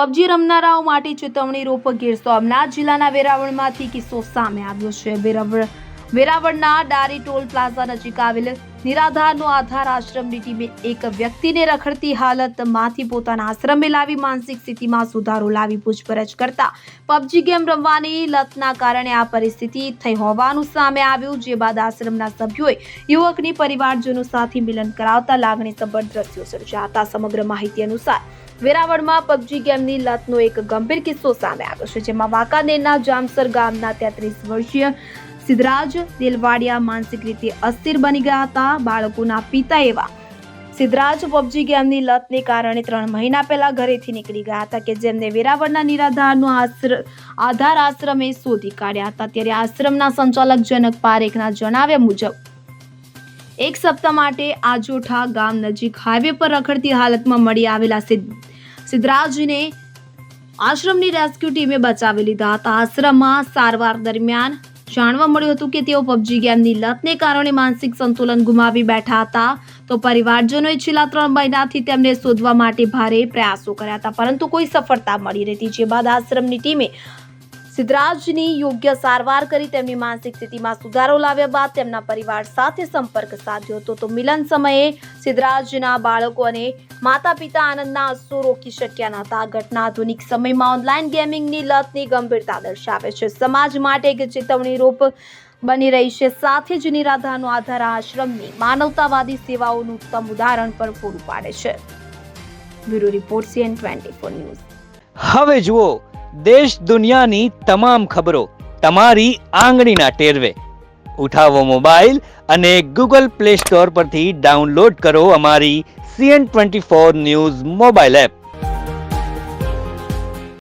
PUBG રમનારાઓ માટે ચેતવણી રૂપ ગીર સોમનાથ જિલ્લાના વેરાવળમાંથી કિસ્સો સામે આવ્યો છે। વેરાવળના ડારી ટોલ પ્લાઝા નજીક આવેલ નિરાધારનો આધાર આશ્રમની ટીમે એક વ્યક્તિને રખડતી હાલતમાંથી પોતાના આશ્રમે લાવી માનસિક સ્થિતિમાં સુધારો લાવી પૂછપરછ કરતા પબજી ગેમ રમવાની લતના કારણે આ પરિસ્થિતિ થઈ હોવાનું સામે આવ્યું। જે બાદ આશ્રમના સભ્યોએ યુવકની પરિવારજનો સાથે મિલન કરાવતા લાગણીસભર દ્રશ્યો સર્જ્યા હતા। સમગ્ર માહિતી અનુસાર વેરાવળમાં પબજી ગેમની લતનો એક ગંભીર કિસ્સો સામે આવ્યો છે, જેમાં વાંકાનેરના જામસર ગામના 33 વર્ષીય સિદ્ધરાજ દેલવાડિયા માનસિક રીતે અસ્થિર બની ગયા હતા। બાળકોના પિતા એવા સિદ્ધરાજ પબજી ગેમની લતને કારણે 3 મહિના પહેલા ઘરેથી નીકળી ગયા હતા, કે જેમને વેરાવળના નિરાધારનો આધાર આશ્રમે શોધી કાઢ્યા હતા। ત્યારે આશ્રમના સંચાલક જનક પારેખના જણાવ્યા મુજબ એક સપ્તાહ માટે આજોઠા ગામ નજીક હાઈવે પર રખડતી હાલતમાં મળી આવેલા સિદ્ધરાજને આશ્રમની રેસ્ક્યુ ટીમે બચાવી લીધા હતા। આશ્રમમાં સારવાર દરમિયાન જાણવા મળ્યું હતું કે તેઓ પબજી ગેમની લતને કારણે માનસિક સંતુલન ગુમાવી બેઠા હતા। તો પરિવારજનોએ છેલ્લા 3 મહિનાથી તેમને શોધવા માટે ભારે પ્રયાસો કર્યા હતા, પરંતુ કોઈ સફળતા મળી નથી। જે બાદ આશ્રમની ટીમે સિદ્ધરાજની યોગ્ય સારવાર કરી તેમની માનસિક સ્થિતિમાં સુધારો લાવ્યા બાદ તેમના પરિવાર સાથે સંપર્ક સાધ્યો હતો। તો મિલન સમયે સિદ્ધરાજના બાળકો અને માતા પિતા આનંદના આંસુ રોકી શક્યા ન હતા। આ ઘટના આધુનિક સમયમાં ઓનલાઈન ગેમિંગની લતની ગંભીરતા દર્શાવે છે, સમાજ માટે એક ચેતવણી રૂપ બની રહી છે। સાથે જ નિરાધારનો આધાર આશ્રમની માનવતાવાદી સેવાઓનું ઉત્તમ ઉદાહરણ પણ પૂરું પાડે છે। Bureau report CN24 news. હવે જુઓ દેશ દુનિયાની તમામ ખબરો તમારી આંગળીના ટેરવે। ઉઠાવો મોબાઈલ અને Google Play Store પરથી ડાઉનલોડ કરો અમારી CN24 ન્યૂઝ મોબાઈલ એપ।